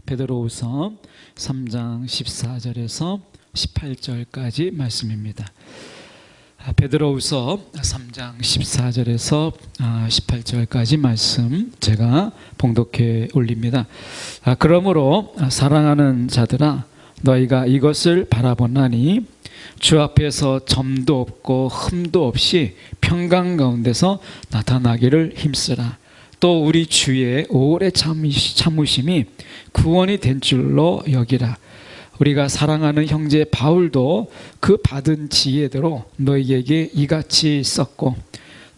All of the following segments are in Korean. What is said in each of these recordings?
베드로후서 3장 14절에서 18절까지 말씀입니다. 베드로후서 3장 14절에서 18절까지 말씀 제가 봉독해 올립니다. 그러므로 사랑하는 자들아, 너희가 이것을 바라보나니 주 앞에서 점도 없고 흠도 없이 평강 가운데서 나타나기를 힘쓰라. 또 우리 주의 오래 참으심이 구원이 된 줄로 여기라. 우리가 사랑하는 형제 바울도 그 받은 지혜대로 너희에게 이같이 썼고,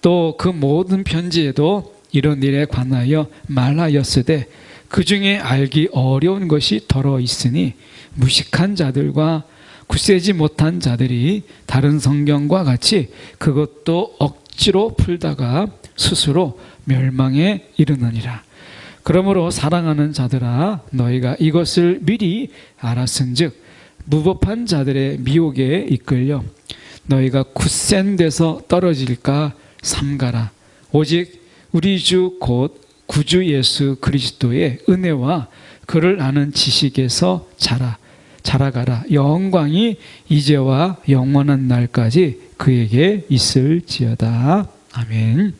또 그 모든 편지에도 이런 일에 관하여 말하였으되 그 중에 알기 어려운 것이 더러 있으니 무식한 자들과 굳세지 못한 자들이 다른 성경과 같이 그것도 억지로 풀다가 스스로 멸망에 이르느니라. 그러므로 사랑하는 자들아, 너희가 이것을 미리 알았은즉 무법한 자들의 미혹에 이끌려 너희가 굳센 데서 떨어질까 삼가라. 오직 우리 주 곧 구주 예수 그리스도의 은혜와 그를 아는 지식에서 자라가라. 영광이 이제와 영원한 날까지 그에게 있을지어다. 아멘.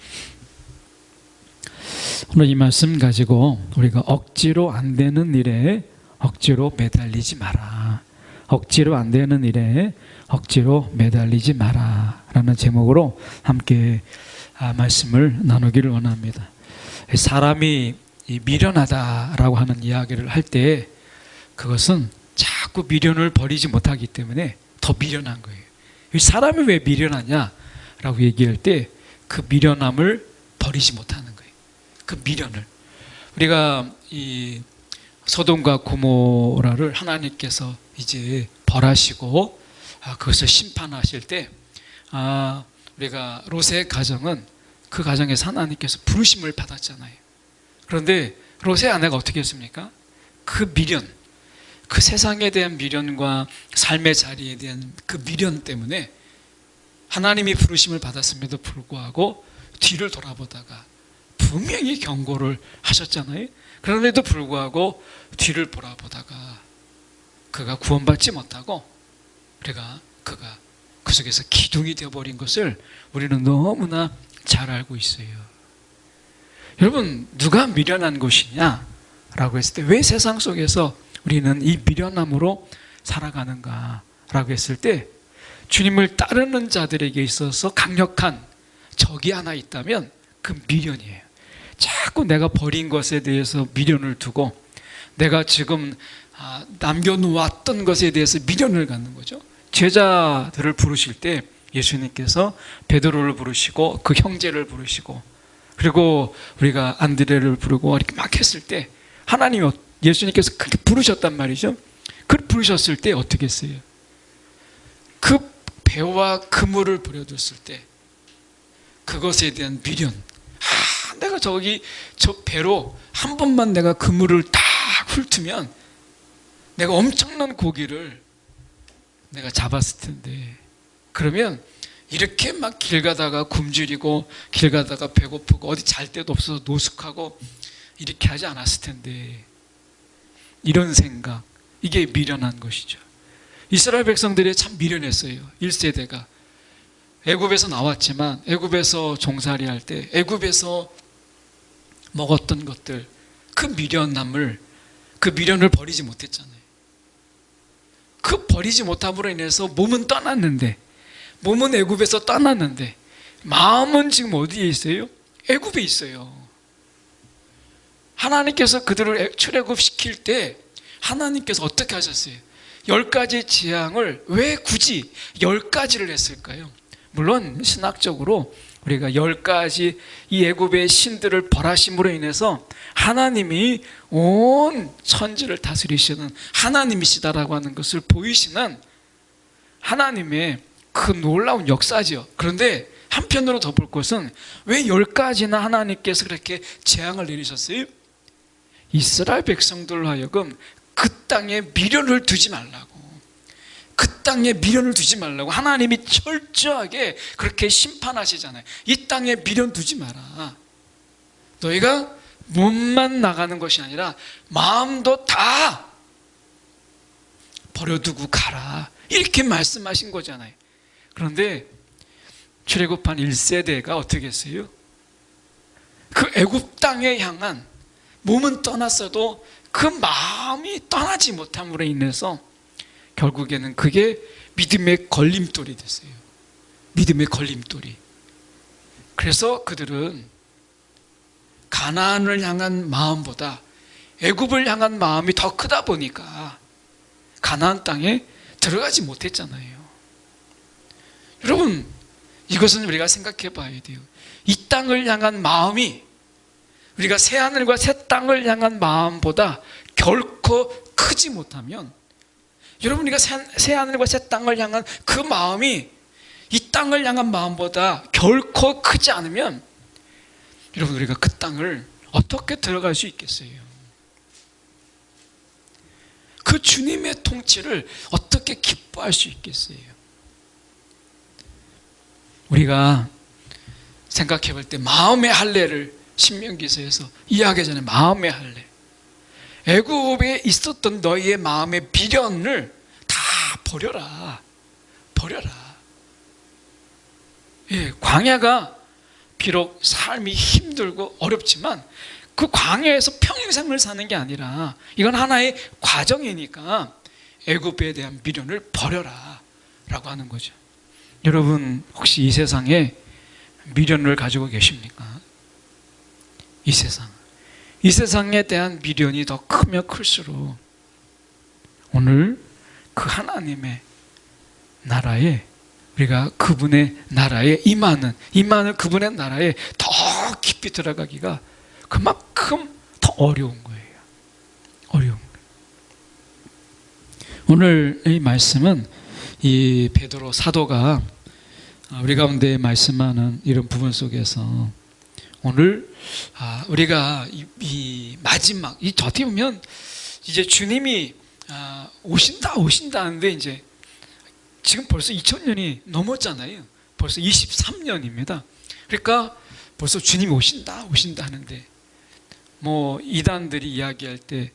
오늘 이 말씀 가지고 우리가 억지로 안 되는 일에 억지로 매달리지 마라. 억지로 안 되는 일에 억지로 매달리지 마라 라는 제목으로 함께 말씀을 나누기를 원합니다. 사람이 미련하다라고 하는 이야기를 할 때 그것은 자꾸 미련을 버리지 못하기 때문에 더 미련한 거예요. 사람이 왜 미련하냐라고 얘기할 때 그 미련함을 버리지 못하는 거예요. 그 미련을. 우리가 이 소돔과 고모라를 하나님께서 이제 벌하시고 그것을 심판하실 때 우리가 롯의 가정은 그 가정에서 하나님께서 부르심을 받았잖아요. 그런데 롯의 아내가 어떻게 했습니까? 그 미련, 그 세상에 대한 미련과 삶의 자리에 대한 그 미련 때문에 하나님이 부르심을 받았음에도 불구하고 뒤를 돌아보다가 분명히 경고를 하셨잖아요. 그런데도 불구하고 뒤를 돌아보다가 그가 구원받지 못하고 그가 그 속에서 기둥이 되어버린 것을 우리는 너무나 잘 알고 있어요. 여러분, 누가 미련한 것이냐 라고 했을 때 왜 세상 속에서 우리는 이 미련함으로 살아가는가 라고 했을 때 주님을 따르는 자들에게 있어서 강력한 적이 하나 있다면 그 미련이에요. 자꾸 내가 버린 것에 대해서 미련을 두고 내가 지금 남겨놓았던 것에 대해서 미련을 갖는 거죠. 제자들을 부르실 때 예수님께서 베드로를 부르시고 그 형제를 부르시고 그리고 우리가 안드레를 부르고 이렇게 막 했을 때 하나님이 예수님께서 그렇게 부르셨단 말이죠. 그렇게 부르셨을 때 어떻게 했어요? 그 배와 그물을 부려뒀을 때 그것에 대한 미련, 내가 저 배로 한 번만 내가 그물을 딱 훑으면 내가 엄청난 고기를 내가 잡았을 텐데, 그러면 이렇게 막 길 가다가 굶주리고 길 가다가 배고프고 어디 잘 데도 없어서 노숙하고 이렇게 하지 않았을 텐데, 이런 생각, 이게 미련한 것이죠. 이스라엘 백성들이 참 미련했어요. 1세대가 애굽에서 나왔지만 애굽에서 종살이 할 때 애굽에서 먹었던 것들, 그 미련을 버리지 못했잖아요. 그 버리지 못함으로 인해서 몸은 떠났는데, 몸은 애굽에서 떠났는데 마음은 지금 어디에 있어요? 애굽에 있어요. 하나님께서 그들을 출애굽시킬 때 하나님께서 어떻게 하셨어요? 10가지 재앙을 왜 굳이 10가지를 했을까요? 물론 신학적으로 우리가 10가지 이 애굽의 신들을 벌하심으로 인해서 하나님이 온 천지를 다스리시는 하나님이시다라고 하는 것을 보이시는 하나님의 그 놀라운 역사죠. 그런데 한편으로 더 볼 것은 왜 10가지나 하나님께서 그렇게 재앙을 내리셨어요? 이스라엘 백성들로 하여금 그 땅에 미련을 두지 말라고, 그 땅에 미련을 두지 말라고 하나님이 철저하게 그렇게 심판하시잖아요. 이 땅에 미련 두지 마라. 너희가 몸만 나가는 것이 아니라 마음도 다 버려두고 가라, 이렇게 말씀하신 거잖아요. 그런데 출애굽한 1세대가 어떻게 했어요? 그 애굽 땅에 향한, 몸은 떠났어도 그 마음이 떠나지 못함으로 인해서 결국에는 그게 믿음의 걸림돌이 됐어요. 믿음의 걸림돌이. 그래서 그들은 가나안을 향한 마음보다 애굽을 향한 마음이 더 크다 보니까 가나안 땅에 들어가지 못했잖아요. 여러분, 이것은 우리가 생각해 봐야 돼요. 이 땅을 향한 마음이 우리가 새하늘과 새 땅을 향한 마음보다 결코 크지 못하면, 여러분, 우리가 새하늘과 새 땅을 향한 그 마음이 이 땅을 향한 마음보다 결코 크지 않으면, 여러분, 우리가 그 땅을 어떻게 들어갈 수 있겠어요? 그 주님의 통치를 어떻게 기뻐할 수 있겠어요? 우리가 생각해 볼 때 마음의 할례를 신명기서에서 이야기하기 전에 마음의 할례, 애굽에 있었던 너희의 마음의 비련을 다 버려라, 버려라. 예, 광야가 비록 삶이 힘들고 어렵지만 그 광야에서 평생을 사는 게 아니라 이건 하나의 과정이니까 애굽에 대한 미련을 버려라 라고 하는 거죠. 여러분, 혹시 이 세상에 미련을 가지고 계십니까? 이 세상에 대한 미련이 더 크면 클수록 오늘 그 하나님의 나라에, 우리가 그분의 나라에 임하는 그분의 나라에 더 깊이 들어가기가 그만큼 더 어려운 거예요. 어려운 거예요. 오늘 이 말씀은 이 베드로 사도가 우리 가운데 말씀하는 이런 부분 속에서 오늘 우리가 이 마지막, 이 어떻게 보면 이제 주님이 오신다 하는데 이제 지금 벌써 2000년이 넘었잖아요. 벌써 23년입니다. 그러니까 벌써 주님이 오신다 하는데, 뭐 이단들이 이야기할 때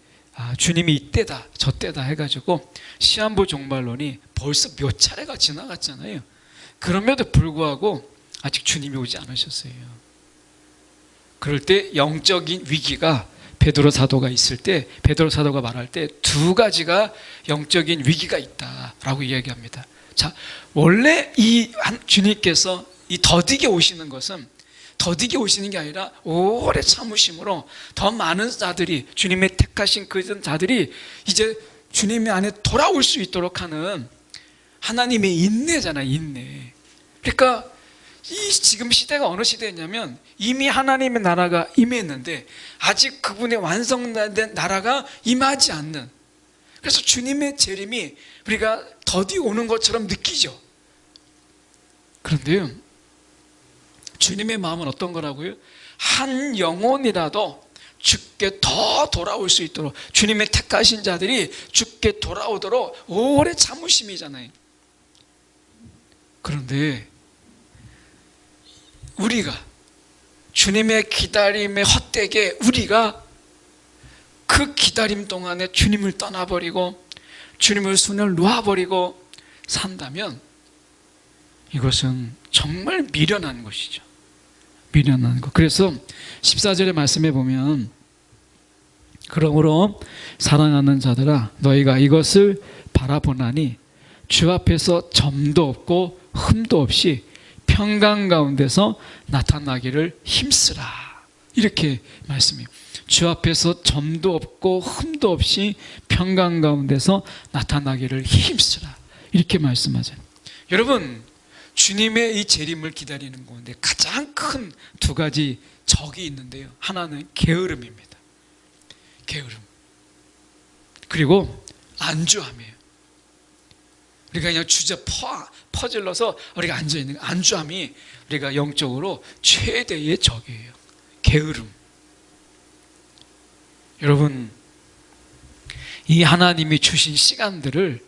주님이 이때다 저때다 해가지고 시한부 종말론이 벌써 몇 차례가 지나갔잖아요. 그럼에도 불구하고 아직 주님이 오지 않으셨어요. 그럴 때 영적인 위기가, 베드로 사도가 있을 때 베드로 사도가 말할 때 두 가지가 영적인 위기가 있다라고 이야기합니다. 자, 원래 이 주님께서 이 더디게 오시는 것은 더디게 오시는 게 아니라 오래 참으심으로 더 많은 자들이, 주님의 택하신 그 자들이 이제 주님의 안에 돌아올 수 있도록 하는 하나님의 인내잖아요. 인내. 그러니까 이 지금 시대가 어느 시대냐면 이미 하나님의 나라가 임했는데 아직 그분의 완성된 나라가 임하지 않는, 그래서 주님의 재림이 우리가 더디 오는 것처럼 느끼죠. 그런데요, 주님의 마음은 어떤 거라고요? 한 영혼이라도 주께 더 돌아올 수 있도록, 주님의 택하신 자들이 주께 돌아오도록 오래 참으심이잖아요. 그런데 우리가 주님의 기다림에 헛되게 우리가 그 기다림 동안에 주님을 떠나버리고 주님을 손을 놓아버리고 산다면 이것은 정말 미련한 것이죠. 미련한 것. 그래서 14절의 말씀에 보면, 그러므로 사랑하는 자들아 너희가 이것을 바라보나니 주 앞에서 점도 없고 흠도 없이 평강 가운데서 나타나기를 힘쓰라, 이렇게 말씀해요. 주 앞에서 점도 없고 흠도 없이 평강 가운데서 나타나기를 힘쓰라, 이렇게 말씀하잖아요. 여러분, 주님의 이 재림을 기다리는 가운데 가장 큰 두 가지 적이 있는데요, 하나는 게으름입니다. 게으름. 그리고 안주함이에요. 우리가 그냥 주저 퍼질러서 우리가 앉아있는 안주함이 우리가 영적으로 최대의 적이에요. 게으름. 여러분, 이 하나님이 주신 시간들을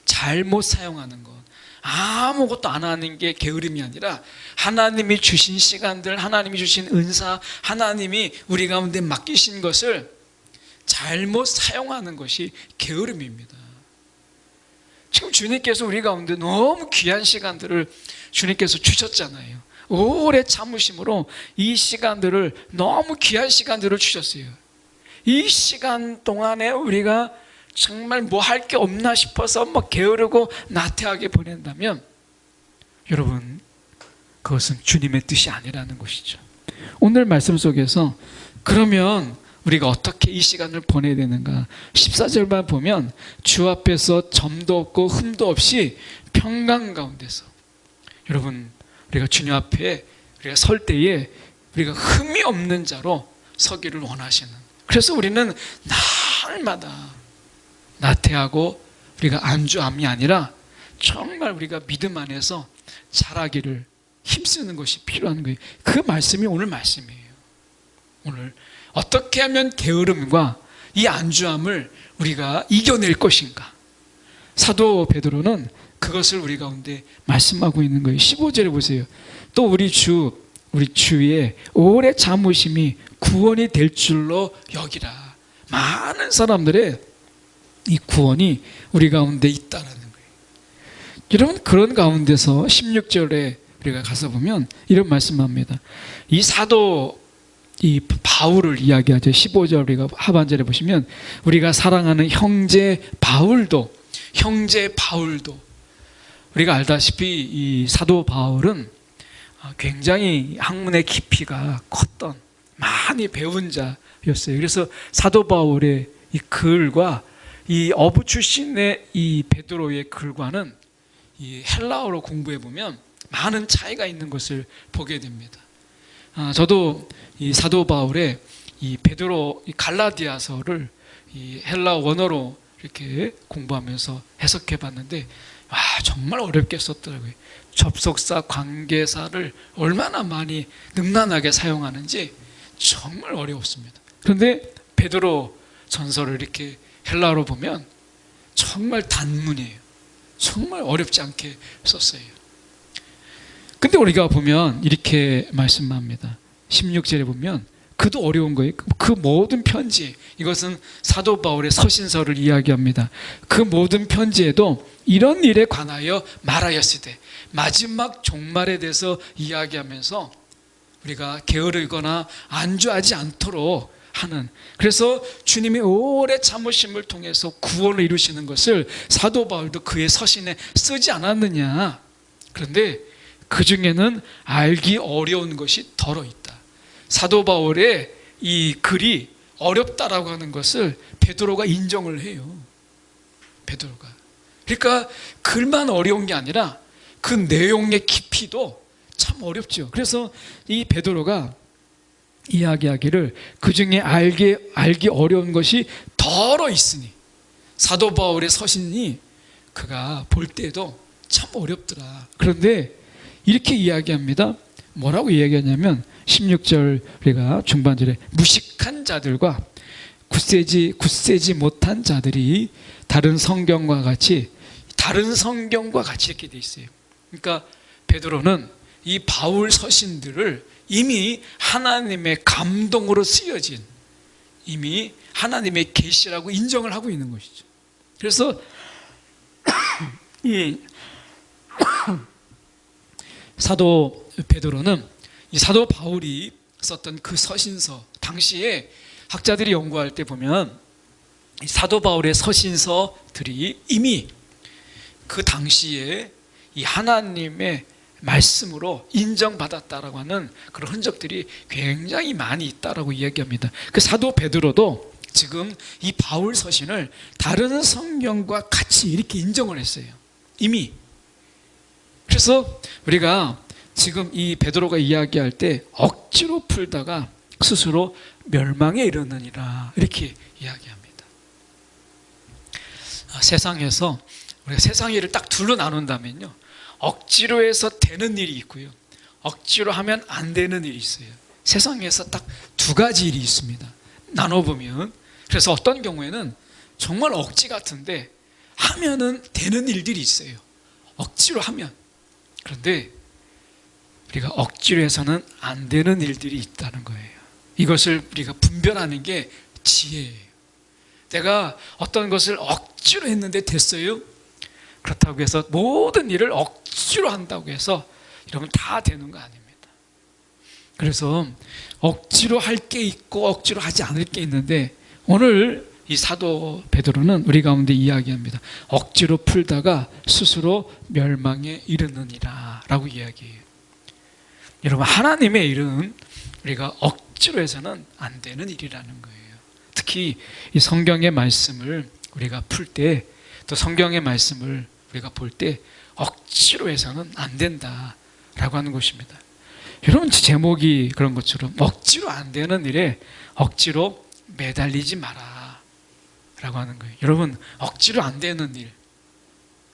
잘 잘못 사용하는 것, 아무것도 안 하는 게 게으름이 아니라 하나님이 주신 시간들, 하나님이 주신 은사, 하나님이 우리 가운데 맡기신 것을 잘못 사용하는 것이 게으름입니다. 지금 주님께서 우리 가운데 너무 귀한 시간들을 주님께서 주셨잖아요. 오래 참으심으로 이 시간들을, 너무 귀한 시간들을 주셨어요. 이 시간 동안에 우리가 정말 뭐 할 게 없나 싶어서 뭐 게으르고 나태하게 보낸다면 여러분, 그것은 주님의 뜻이 아니라는 것이죠. 오늘 말씀 속에서 그러면 우리가 어떻게 이 시간을 보내야 되는가? 14절만 보면 주 앞에서 점도 없고 흠도 없이 평강 가운데서, 여러분, 우리가 주님 앞에 우리가 설 때에 우리가 흠이 없는 자로 서기를 원하시는, 그래서 우리는 날마다 나태하고 우리가 안주함이 아니라 정말 우리가 믿음 안에서 자라기를 힘쓰는 것이 필요한 거예요. 그 말씀이 오늘 말씀이에요. 오늘 어떻게 하면 게으름과 이 안주함을 우리가 이겨낼 것인가? 사도 베드로는 그것을 우리 가운데 말씀하고 있는 거예요. 15절에 보세요. 또 우리 주의 오래 참으심이 구원이 될 줄로 여기라. 많은 사람들의 이 구원이 우리 가운데 있다는 거예요. 여러분, 그런 가운데서 16절에 우리가 가서 보면 이런 말씀합니다. 이 사도 이 바울을 이야기하죠. 15절 우리가 하반절에 보시면 우리가 사랑하는 형제 바울도 우리가 알다시피 이 사도 바울은 굉장히 학문의 깊이가 컸던, 많이 배운 자였어요. 그래서 사도 바울의 이 글과 이 어부 출신의 이 베드로의 글과는 이 헬라어로 공부해 보면 많은 차이가 있는 것을 보게 됩니다. 저도 이 사도 바울의 이 베드로 이 갈라디아서를 이 헬라어 원어로 이렇게 공부하면서 해석해 봤는데, 정말 어렵게 썼더라고요. 접속사, 관계사를 얼마나 많이 능란하게 사용하는지 정말 어려웠습니다. 그런데 베드로 전서를 이렇게 헬라어로 보면 정말 단문이에요. 정말 어렵지 않게 썼어요. 근데 우리가 보면 이렇게 말씀합니다. 16절에 보면 그도 어려운 거예요. 그 모든 편지, 이것은 사도 바울의 서신서를 이야기합니다. 그 모든 편지에도 이런 일에 관하여 말하였으되, 마지막 종말에 대해서 이야기하면서 우리가 게으르거나 안주하지 않도록 하는, 그래서 주님이 오래 참으심을 통해서 구원을 이루시는 것을 사도 바울도 그의 서신에 쓰지 않았느냐. 그런데 그 중에는 알기 어려운 것이 덜어 있다. 사도 바울의 이 글이 어렵다라고 하는 것을 베드로가 인정을 해요. 베드로가. 그러니까 글만 어려운 게 아니라 그 내용의 깊이도 참 어렵죠. 그래서 이 베드로가 이야기하기를 그 중에 알기 어려운 것이 덜어 있으니, 사도 바울의 서신이 그가 볼 때도 참 어렵더라. 그런데 이렇게 이야기합니다. 뭐라고 이야기하냐면 16절 우리가 중반절에 무식한 자들과 굳세지 못한 자들이 다른 성경과 같이 이렇게 돼 있어요. 그러니까 베드로는 이 바울 서신들을 이미 하나님의 감동으로 쓰여진, 이미 하나님의 계시라고 인정을 하고 있는 것이죠. 그래서 이 사도 베드로는 이 사도 바울이 썼던 그 서신서, 당시에 학자들이 연구할 때 보면 이 사도 바울의 서신서들이 이미 그 당시에 이 하나님의 말씀으로 인정받았다라고 하는 그런 흔적들이 굉장히 많이 있다라고 이야기합니다. 그 사도 베드로도 지금 이 바울 서신을 다른 성경과 같이 이렇게 인정을 했어요. 이미. 그래서 우리가 지금 이 베드로가 이야기할 때 억지로 풀다가 스스로 멸망에 이르느니라 이렇게 이야기합니다. 세상에서 우리가 세상 일을 딱 둘로 나눈다면요, 억지로 해서 되는 일이 있고요, 억지로 하면 안 되는 일이 있어요. 세상에서 딱 두 가지 일이 있습니다. 나눠보면. 그래서 어떤 경우에는 정말 억지 같은데 하면은 되는 일들이 있어요. 억지로 하면. 그런데 우리가 억지로 해서는 안 되는 일들이 있다는 거예요. 이것을 우리가 분별하는 게 지혜예요. 내가 어떤 것을 억지로 했는데 됐어요? 그렇다고 해서 모든 일을 억지로 한다고 해서 이러면 다 되는 거 아닙니다. 그래서 억지로 할 게 있고 억지로 하지 않을 게 있는데, 오늘 이 사도 베드로는 우리 가운데 이야기합니다. 억지로 풀다가 스스로 멸망에 이르느니라 라고 이야기해요. 여러분, 하나님의 일은 우리가 억지로 해서는 안 되는 일이라는 거예요. 특히 이 성경의 말씀을 우리가 풀 때, 또 성경의 말씀을 우리가 볼 때 억지로 해서는 안 된다라고 하는 것입니다. 여러분, 제목이 그런 것처럼 억지로 안 되는 일에 억지로 매달리지 마라 라고 하는 거예요. 여러분, 억지로 안 되는 일,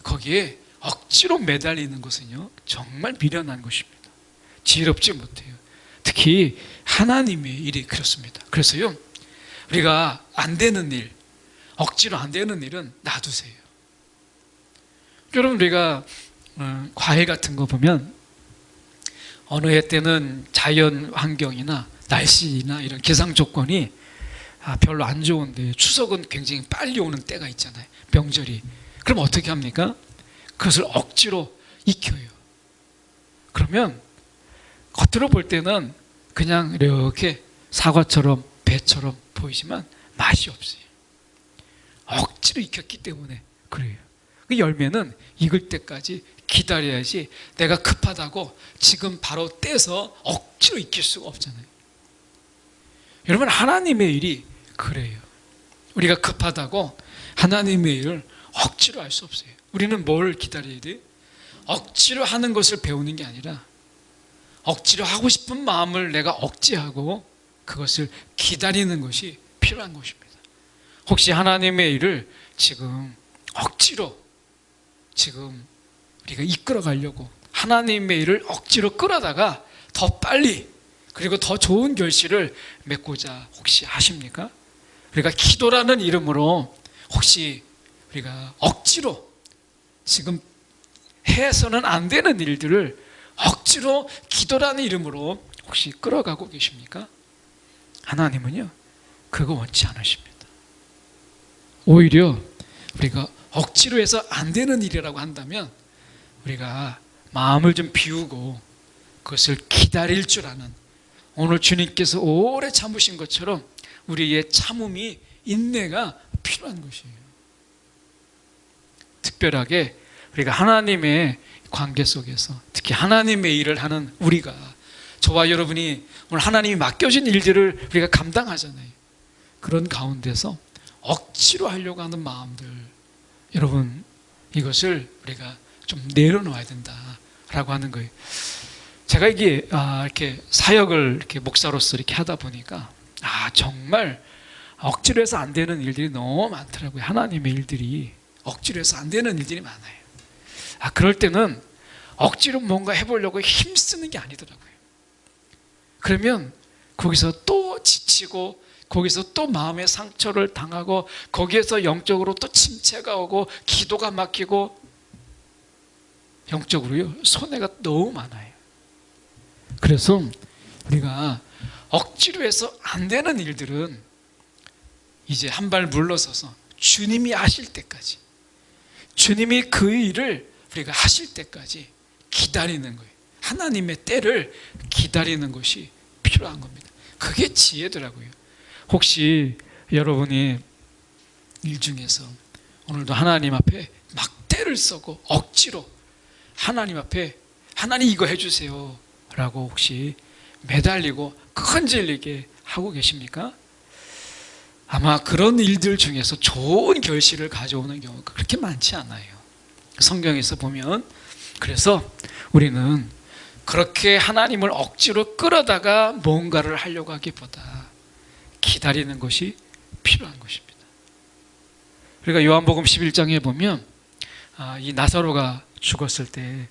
거기에 억지로 매달리는 것은요, 정말 미련한 것입니다. 지혜롭지 못해요. 특히 하나님의 일이 그렇습니다. 그래서요, 우리가 안 되는 일, 억지로 안 되는 일은 놔두세요. 여러분, 우리가 과일 같은 거 보면 어느 해 때는 자연 환경이나 날씨나 이런 기상 조건이 별로 안 좋은데, 추석은 굉장히 빨리 오는 때가 있잖아요. 명절이. 그럼 어떻게 합니까? 그것을 억지로 익혀요. 그러면 겉으로 볼 때는 그냥 이렇게 사과처럼 배처럼 보이지만 맛이 없어요. 억지로 익혔기 때문에 그래요. 그 열매는 익을 때까지 기다려야지, 내가 급하다고 지금 바로 떼서 억지로 익힐 수가 없잖아요. 여러분, 하나님의 일이 그래요. 우리가 급하다고 하나님의 일을 억지로 할 수 없어요. 우리는 뭘 기다려야 돼요? 억지로 하는 것을 배우는 게 아니라 억지로 하고 싶은 마음을 내가 억제하고 그것을 기다리는 것이 필요한 것입니다. 혹시 하나님의 일을 지금 억지로 지금 우리가 이끌어 가려고 하나님의 일을 억지로 끌어다가 더 빨리 그리고 더 좋은 결실을 맺고자 혹시 하십니까? 우리가 기도라는 이름으로 혹시 우리가 억지로 지금 해서는 안 되는 일들을 억지로 기도라는 이름으로 혹시 끌어가고 계십니까? 하나님은요, 그거 원치 않으십니다. 오히려 우리가 억지로 해서 안 되는 일이라고 한다면 우리가 마음을 좀 비우고 그것을 기다릴 줄 아는, 오늘 주님께서 오래 참으신 것처럼 우리의 참음이, 인내가 필요한 것이에요. 특별하게 우리가 하나님의 관계 속에서, 특히 하나님의 일을 하는 우리가, 저와 여러분이 오늘 하나님이 맡겨진 일들을 우리가 감당하잖아요. 그런 가운데서 억지로 하려고 하는 마음들, 여러분, 이것을 우리가 좀 내려놓아야 된다라고 하는 거예요. 제가 이게 이렇게 사역을 이렇게 목사로서 이렇게 하다 보니까 정말 억지로 해서 안 되는 일들이 너무 많더라고요. 하나님의 일들이 억지로 해서 안 되는 일들이 많아요. 그럴 때는 억지로 뭔가 해보려고 힘쓰는 게 아니더라고요. 그러면 거기서 또 지치고, 거기서 또 마음의 상처를 당하고, 거기에서 영적으로 또 침체가 오고, 기도가 막히고, 영적으로요, 손해가 너무 많아요. 그래서 우리가 억지로 해서 안 되는 일들은 이제 한 발 물러서서 주님이 하실 때까지, 주님이 그 일을 우리가 하실 때까지 기다리는 거예요. 하나님의 때를 기다리는 것이 필요한 겁니다. 그게 지혜더라고요. 혹시 여러분이 일 중에서 오늘도 하나님 앞에 막 때를 써고 억지로 하나님 앞에, 하나님 이거 해주세요 라고 혹시 매달리고 끈질리게 하고 계십니까? 아마 그런 일들 중에서 좋은 결실을 가져오는 경우가 그렇게 많지 않아요. 성경에서 보면. 그래서 우리는 그렇게 하나님을 억지로 끌어다가 뭔가를 하려고 하기보다 기다리는 것이 필요한 것입니다. 그러니까 요한복음 11장에 보면 이 나사로가 죽었을 때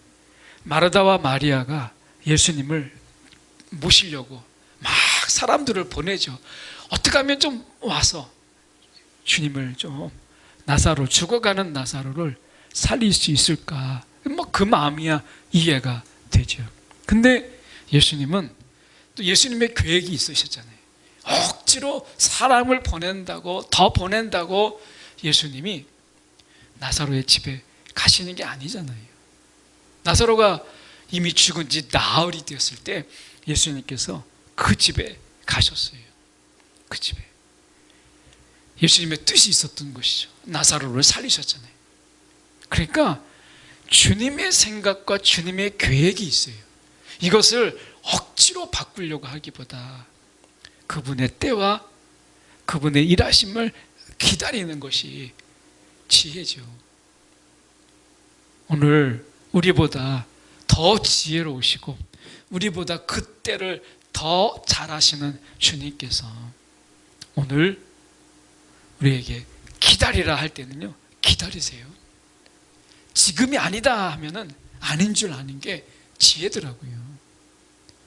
마르다와 마리아가 예수님을 모시려고 막 사람들을 보내죠. 어떻게 하면 좀 와서 주님을 좀 나사로, 죽어가는 나사로를 살릴 수 있을까? 뭐 그 마음이야 이해가 되죠. 근데 예수님은 또 예수님의 계획이 있으셨잖아요. 억지로 사람을 보낸다고, 더 보낸다고 예수님이 나사로의 집에 가시는 게 아니잖아요. 나사로가 이미 죽은 지 나흘이 되었을 때 예수님께서 그 집에 가셨어요. 그 집에. 예수님의 뜻이 있었던 것이죠. 나사로를 살리셨잖아요. 그러니까 주님의 생각과 주님의 계획이 있어요. 이것을 억지로 바꾸려고 하기보다 그분의 때와 그분의 일하심을 기다리는 것이 지혜죠. 오늘 우리보다 더 지혜로우시고 우리보다 그 때를 더 잘하시는 주님께서 오늘 우리에게 기다리라 할 때는요, 기다리세요. 지금이 아니다 하면은 아닌 줄 아는 게 지혜더라고요.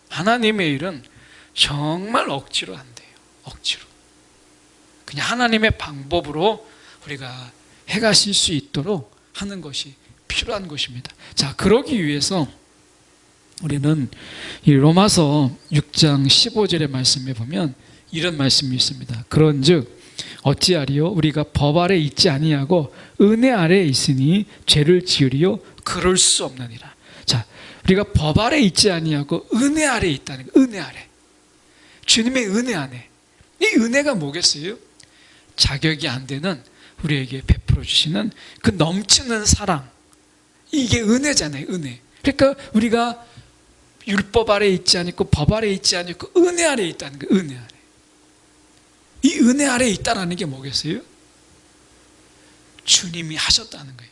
하나님의 일은 정말 억지로 안 돼요. 억지로. 그냥 하나님의 방법으로 우리가 해가실 수 있도록 하는 것이 필요한 것입니다. 자, 그러기 위해서 우리는 이 로마서 6장 15절의 말씀에 보면 이런 말씀이 있습니다. 그런즉 어찌하리요? 우리가 법 아래 있지 아니하고 은혜 아래 있으니 죄를 지으리요? 그럴 수 없느니라. 자, 우리가 법 아래 있지 아니하고 은혜 아래 있다는 거예요. 은혜 아래. 주님의 은혜 안에. 이 은혜가 뭐겠어요? 자격이 안 되는 우리에게 베풀어 주시는 그 넘치는 사랑. 이게 은혜잖아요. 은혜. 그러니까 우리가 율법 아래 있지 않고 법 아래 있지 않고 은혜 아래 있다는 거예요. 은혜 아래. 이 은혜 아래 있다는 게 뭐겠어요? 주님이 하셨다는 거예요.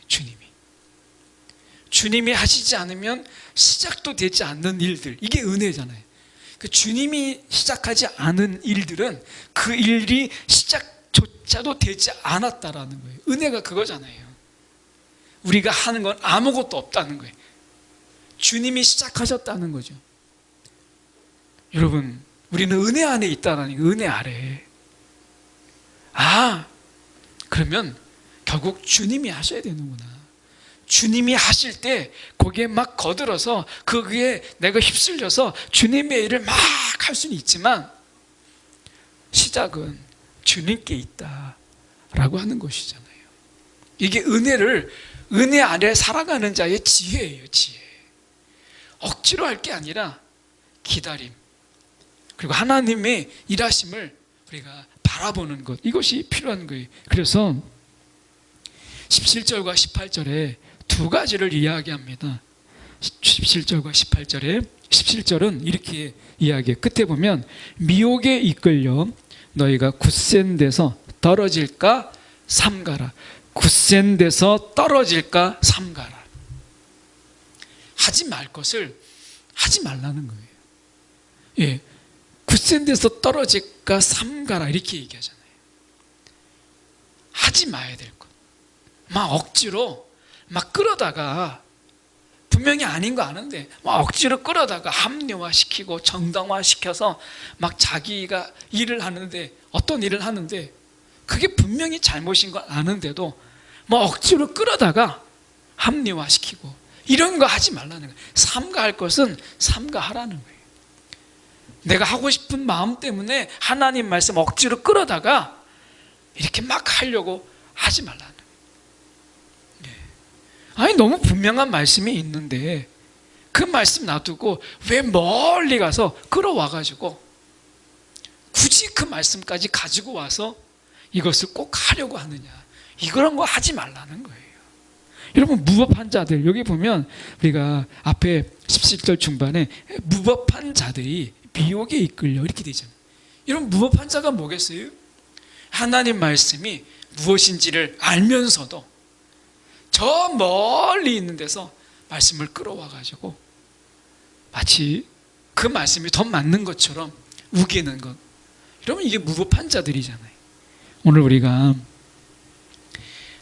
주님이 하시지 않으면 시작도 되지 않는 일들, 이게 은혜잖아요. 그 주님이 시작하지 않은 일들은 그 일이 시작조차도 되지 않았다라는 거예요. 은혜가 그거잖아요. 우리가 하는 건 아무것도 없다는 거예요. 주님이 시작하셨다는 거죠. 여러분, 우리는 은혜 안에 있다는 거, 은혜 아래. 아, 그러면 결국 주님이 하셔야 되는구나. 주님이 하실 때 거기에 막 거들어서 거기에 내가 휩쓸려서 주님의 일을 막 할 수는 있지만 시작은 주님께 있다라고 하는 것이잖아요. 이게 은혜 안에 살아가는 자의 지혜예요. 지혜. 억지로 할 게 아니라 기다림, 그리고 하나님의 일하심을 우리가 바라보는 것, 이것이 필요한 거예요. 그래서 17절과 18절에 두 가지를 이야기합니다. 17절과 18절에 17절은 이렇게 이야기해요. 끝에 보면 미혹에 이끌려 너희가 굳센 데서 떨어질까 삼가라. 굳센 데서 떨어질까 삼가라. 하지 말 것을 하지 말라는 거예요. 예, 굳센 데서 떨어질까 삼가라 이렇게 얘기하잖아요. 하지 마야 될 것. 막 억지로 막 끌어다가 분명히 아닌 거 아는데 막 억지로 끌어다가 합리화시키고 정당화시켜서 막 자기가 일을 하는데, 어떤 일을 하는데 그게 분명히 잘못인 걸 아는데도 막 억지로 끌어다가 합리화시키고 이런 거 하지 말라는 거예요. 삼가할 것은 삼가하라는 거예요. 내가 하고 싶은 마음 때문에 하나님 말씀 억지로 끌어다가 이렇게 막 하려고 하지 말라는 거예요. 아니, 너무 분명한 말씀이 있는데 그 말씀 놔두고 왜 멀리 가서 끌어와가지고 굳이 그 말씀까지 가지고 와서 이것을 꼭 하려고 하느냐, 이런 거 하지 말라는 거예요. 여러분, 무법한 자들, 여기 보면 우리가 앞에 17절 중반에 무법한 자들이 미혹에 이끌려 이렇게 되잖아요. 이런 무법한 자가 뭐겠어요? 하나님 말씀이 무엇인지를 알면서도 저 멀리 있는 데서 말씀을 끌어와가지고 마치 그 말씀이 더 맞는 것처럼 우기는 것. 이러면 이게 무법한 자들이잖아요. 오늘 우리가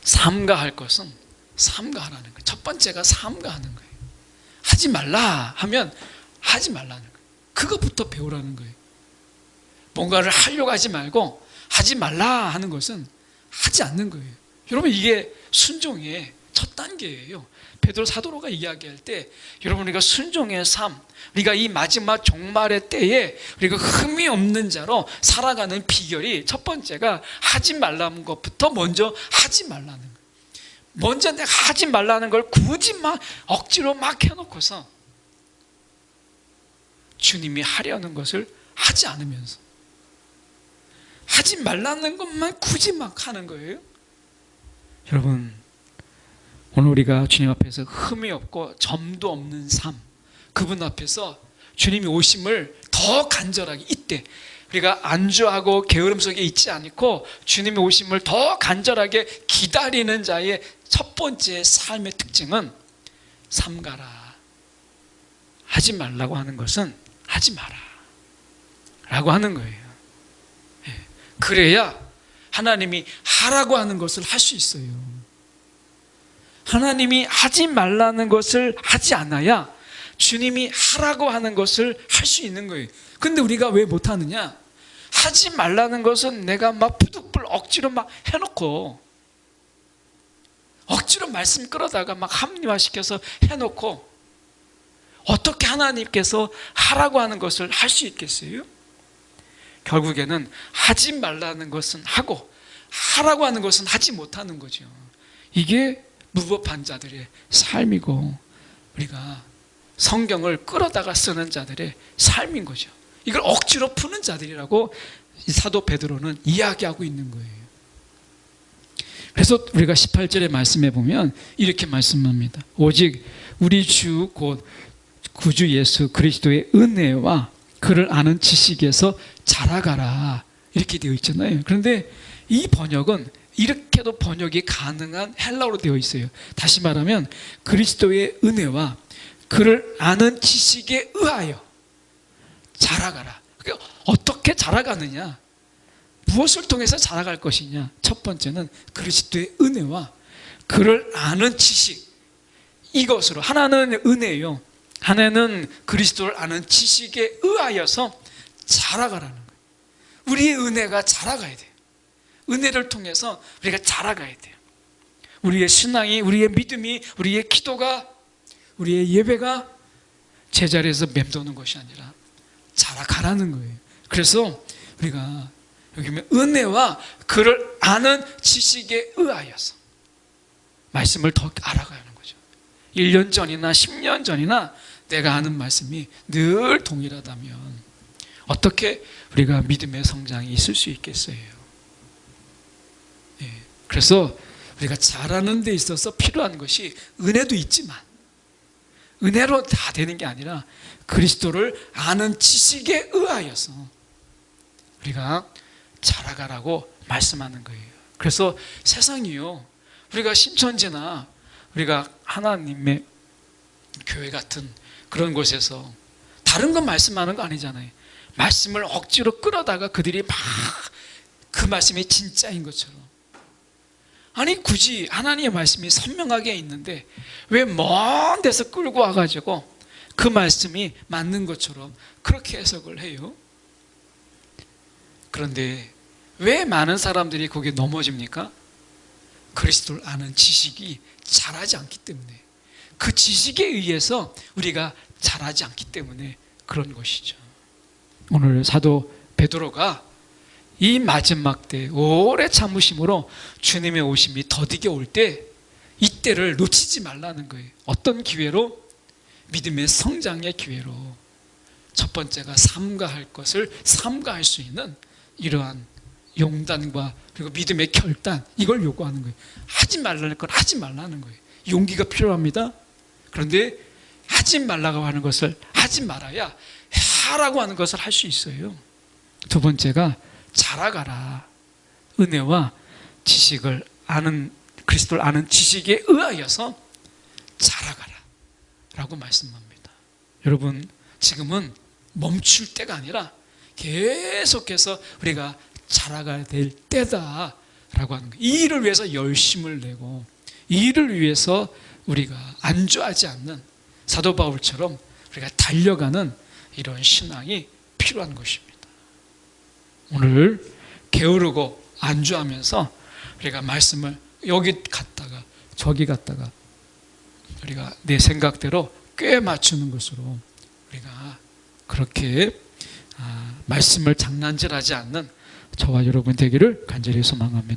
삼가할 것은 삼가하라는 거예요. 첫 번째가 삼가하는 거예요. 하지 말라 하면 하지 말라는 거예요. 그것부터 배우라는 거예요. 뭔가를 하려고 하지 말고 하지 말라 하는 것은 하지 않는 거예요. 여러분, 이게 순종의 첫 단계예요. 베드로 사도로가 이야기할 때, 여러분, 우리가 순종의 삶, 우리가 이 마지막 종말의 때에 우리가 흠이 없는 자로 살아가는 비결이, 첫 번째가 하지 말라는 것부터 먼저 하지 말라는 거예요. 먼저 내가 하지 말라는 걸 굳이 막 억지로 막 해놓고서 주님이 하려는 것을 하지 않으면서, 하지 말라는 것만 굳이 막 하는 거예요. 여러분, 오늘 우리가 주님 앞에서 흠이 없고 점도 없는 삶, 그분 앞에서 주님이 오심을 더 간절하게, 이때 우리가 안주하고 게으름 속에 있지 않고 주님의 오심을 더 간절하게 기다리는 자의 첫 번째 삶의 특징은, 삼가라, 하지 말라고 하는 것은 하지 마라 라고 하는 거예요. 그래야 하나님이 하라고 하는 것을 할 수 있어요. 하나님이 하지 말라는 것을 하지 않아야 주님이 하라고 하는 것을 할 수 있는 거예요. 근데 우리가 왜 못하느냐? 하지 말라는 것은 내가 막 부득불 억지로 막 해놓고, 억지로 말씀 끌어다가 막 합리화시켜서 해놓고, 어떻게 하나님께서 하라고 하는 것을 할 수 있겠어요? 결국에는 하지 말라는 것은 하고 하라고 하는 것은 하지 못하는 거죠. 이게 무법한 자들의 삶이고, 우리가 성경을 끌어다가 쓰는 자들의 삶인 거죠. 이걸 억지로 푸는 자들이라고 사도 베드로는 이야기하고 있는 거예요. 그래서 우리가 18절의 말씀에 보면 이렇게 말씀합니다. 오직 우리 주 곧 구주 예수 그리스도의 은혜와 그를 아는 지식에서 자라가라, 이렇게 되어 있잖아요. 그런데 이 번역은 이렇게도 번역이 가능한 헬라어로 되어 있어요. 다시 말하면 그리스도의 은혜와 그를 아는 지식에 의하여 자라가라. 어떻게 자라가느냐? 무엇을 통해서 자라갈 것이냐? 첫 번째는 그리스도의 은혜와 그를 아는 지식, 이것으로, 하나는 은혜예요. 하나는 그리스도를 아는 지식에 의하여서 자라가라는 거예요. 우리의 은혜가 자라가야 돼요. 은혜를 통해서 우리가 자라가야 돼요. 우리의 신앙이, 우리의 믿음이, 우리의 기도가, 우리의 예배가 제자리에서 맴도는 것이 아니라 자라가라는 거예요. 그래서 우리가 여기 보면 은혜와 그를 아는 지식에 의하여서 말씀을 더 알아가는 거죠. 1년 전이나 10년 전이나 내가 아는 말씀이 늘 동일하다면 어떻게 우리가 믿음의 성장이 있을 수 있겠어요? 그래서 우리가 자라는 데 있어서 필요한 것이 은혜도 있지만, 은혜로 다 되는 게 아니라 그리스도를 아는 지식에 의하여서 우리가 자라가라고 말씀하는 거예요. 그래서 세상이요, 우리가 신천지나 우리가 하나님의 교회 같은 그런 곳에서 다른 건 말씀하는 거 아니잖아요. 말씀을 억지로 끌어다가 그들이 막 그 말씀이 진짜인 것처럼, 아니 굳이 하나님의 말씀이 선명하게 있는데 왜 먼 데서 끌고 와가지고 그 말씀이 맞는 것처럼 그렇게 해석을 해요? 그런데 왜 많은 사람들이 거기에 넘어집니까? 그리스도를 아는 지식이 자라지 않기 때문에, 그 지식에 의해서 우리가 자라지 않기 때문에 그런 것이죠. 오늘 사도 베드로가 이 마지막 때 오래 참으심으로 주님의 오심이 더디게 올 때, 이때를 놓치지 말라는 거예요. 어떤 기회로? 믿음의 성장의 기회로. 첫 번째가 삼가할 것을 삼가할 수 있는 이러한 용단과 그리고 믿음의 결단, 이걸 요구하는 거예요. 하지 말라는 건 하지 말라는 거예요. 용기가 필요합니다. 그런데 하지 말라고 하는 것을 하지 말아야 하라고 하는 것을 할 수 있어요. 두 번째가 자라가라. 은혜와 지식을 아는, 그리스도를 아는 지식에 의하여서 자라가라 라고 말씀합니다. 여러분, 지금은 멈출 때가 아니라 계속해서 우리가 자라가야 될 때다라고 하는 거예요. 이 일을 위해서 열심을 내고, 이 일을 위해서 우리가 안주하지 않는 사도 바울처럼 우리가 달려가는 이런 신앙이 필요한 것입니다. 오늘 게으르고 안주하면서 우리가 말씀을 여기 갔다가 저기 갔다가 우리가 내 생각대로 꽤 맞추는 것으로 우리가 그렇게 말씀을 장난질하지 않는 저와 여러분 되기를 간절히 소망합니다.